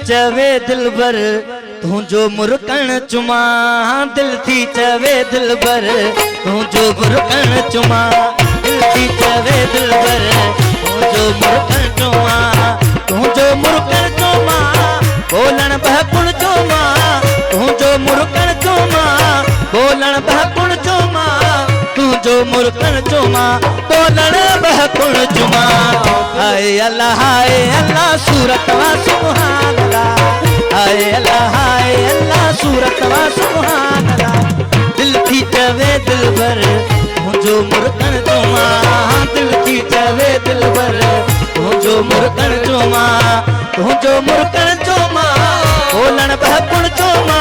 चवे दिलबर तू जो मुरकण चुमा, दिल थी चवे दिलबर तू जो मुरकण चुमा, दिल थी चवे दिलबर तू जो मुरकण चुमा, तू जो मुरकण चुमा बोलन बहकुण चुमा, तू जो मुरकण चुमा बोलन बहकुण चुमा, तू जो मुरकण चुमा बोलन बहकुण चुमा। हाय अल्लाह सूरत वा सुभान अल्लाह, हाय अल्लाह सूरत वा सुभान अल्लाह। दिल थी चवे दिलबर मुझो मुरकण चुमा, दिल थी चवे दिलबर मुझो मुरकण चुमा, तुझो मुरकण चुमा बोलन बहकुण चुमा,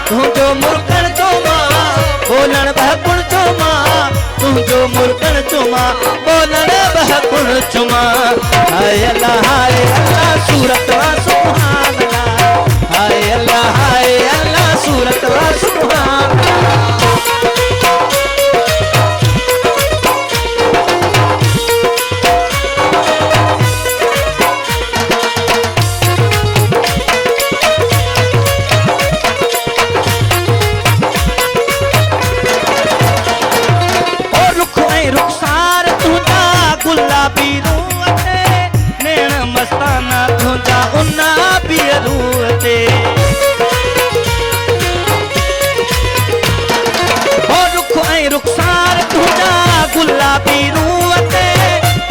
तुझो मुरकण चुमा बोलन बहकुण चुमा, तुझो मुरकण चुमा बोलन बहकुण चुमा। हाय अल्लाह सूरत वा सुभान अल्लाह, हाय अल्लाह सूरत वा सुभान अल्लाह। गुलाबी रूअते नैण मस्ताना तुझा उन्ना बि रूअते, हो रुख ऐं रुखसार तुझा गुलाबी रूअते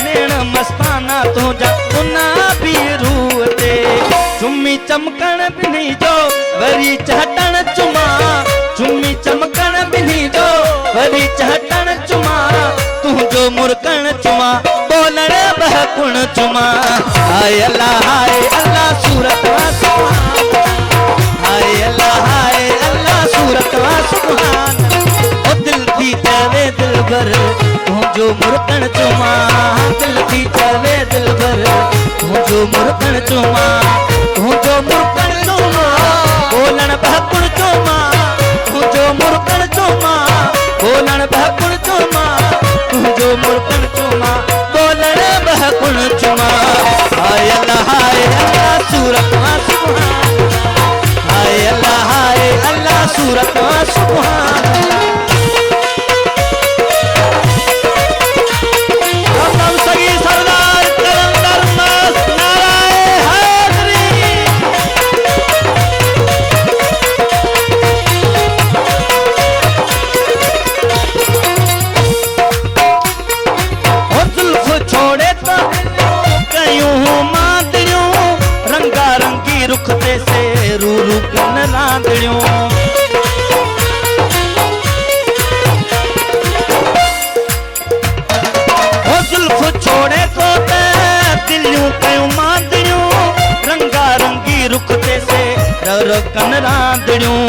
नैण मस्ताना तुझा उन्ना बि रूअते। चुम्मी चमकण बिन्ही जो वरी चहटण चुमा, चुम्मी चमकण बिन्ही जो वरी चहटण चुमा, तुझो मुरकण चुमा बोलण बहकुण चुमा। हाय अल्लाह सूरत वा सुभान, हाय अल्लाह सूरत वा सुभान। ओ दिल थी चवे दिलबर तुझो मुरकण चुमा, दिल थी चवे दिलबर तुझो मुरकण चुमा, तुझो मुरकण चुमा बोलण बहकुण चुमा, तुझो मुरकण चुमा बोलण बहकुण चुमा, तुझो मुरकण चुमा बोलण बहकुण चुमा। हाय अल्लाह सूरत वा सुभान, हाय अल्लाह सूरत वा सुभान अल्लाह। सगी सरदार कलंदर मस्त नाराए हाजरी। छोड़े तो कयूं मादड़ियों रंगा रंगी रुख ते से रू रू कन रांदड़ियों, हो जुल्फ छोड़े तो दिलियों कयूं मादड़ियों रंगा रंगी रुख ते से रर कन रांदड़ियों।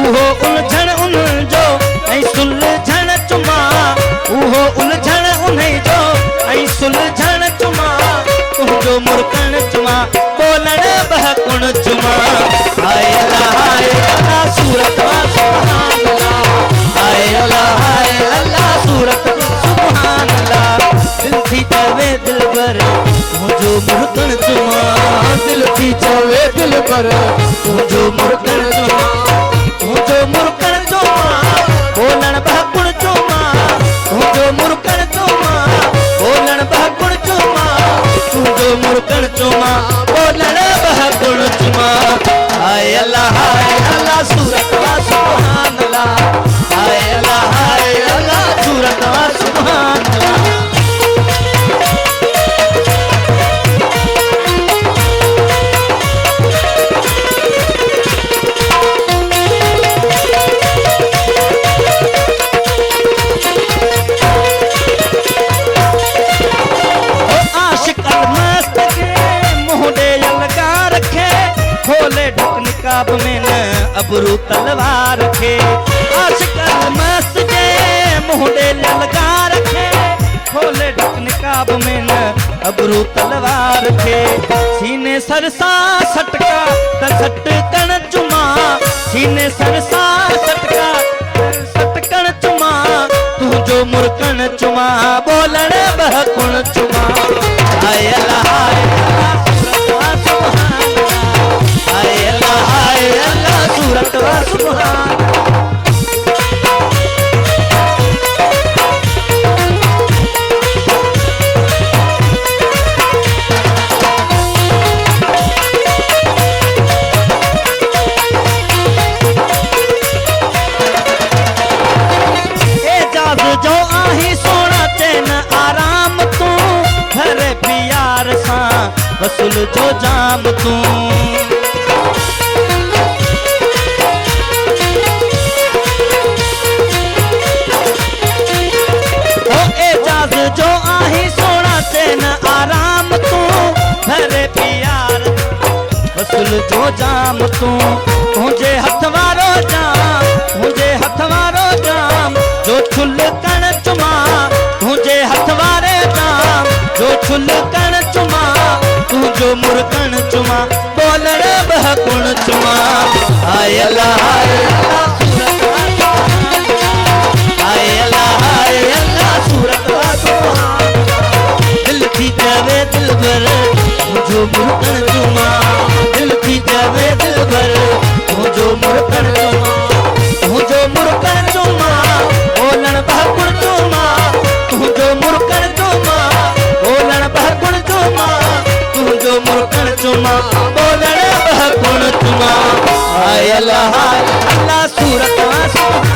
उहो उलझण उन जो ऐं सुलझण चुमा, उहो उलझण उन्हीं जो ऐं सुलझण चुमा, तुझो मुरकण चुमा बोलण बहकुण चुमा। हाय अल्लाह सूरत वा सुभान अल्लाह, हाय अल्लाह सूरत सुभान अल्लाह। दिल थी चवे दिलबर तुझो मुरकण चुमा, दिल थी चवे दिलबर तुझो मुरकण चुमा, तुझो मुरकण चुमा बोलण बहकुण चुमा, तुझो मुरकण चुमा बोलण बहकुण चुमा, तुझो मुरकण चुमा बोलण बहकुण चुमा। हाय अल्लाह सूरत वा सुभान अल्लाह, हाय अल्लाह सूरत वा सुभान अल्लाह। खोले ढक निकाब में न अबरू तलवार रखे, आशिकल मस्त जे मुंडे ललका रखे, खोले ढक निकाब में न अबरू तलवार रखे। सीने सरसा सटका त सटकण चुमा, सीने सरसा सटका सटकण चुमा, तुझो मुरकण चुमा बोलण बहकुण चुमा। हाय अल्लाह सूरत वा सुभान अल्लाह, सुभान एजाज जो आही सोना चैन आराम तू घर प्यार सा वसूल जो जाम तू ओ एजाज जो आही सोना चैन आराम तू घर प्यार वसूल जो जाम तू मुझे हथ वारो जाम मुझे हथ वारो जाम जो छुल कण चुमा मुझे हथ वारे जाम जो छुल कण चुमा तू जो मुरकण चुमा बोलण बहकुण चुमा हाय अल्लाह हाय अल्लाह हाय अल्लाह सूरत दिल थी जावे दिल भर जो मुरकण चुमा दिल थी जावे दिल भर जो मुरकण चुमा जो मुरकण चुमा बोलण बहकुण चुमा तू जो मुरकण चुमा बोलण बहकुण चुमा तू जो मुरकण चुमा बोलण बहकुण चुमा हाय अल्लाह सूरत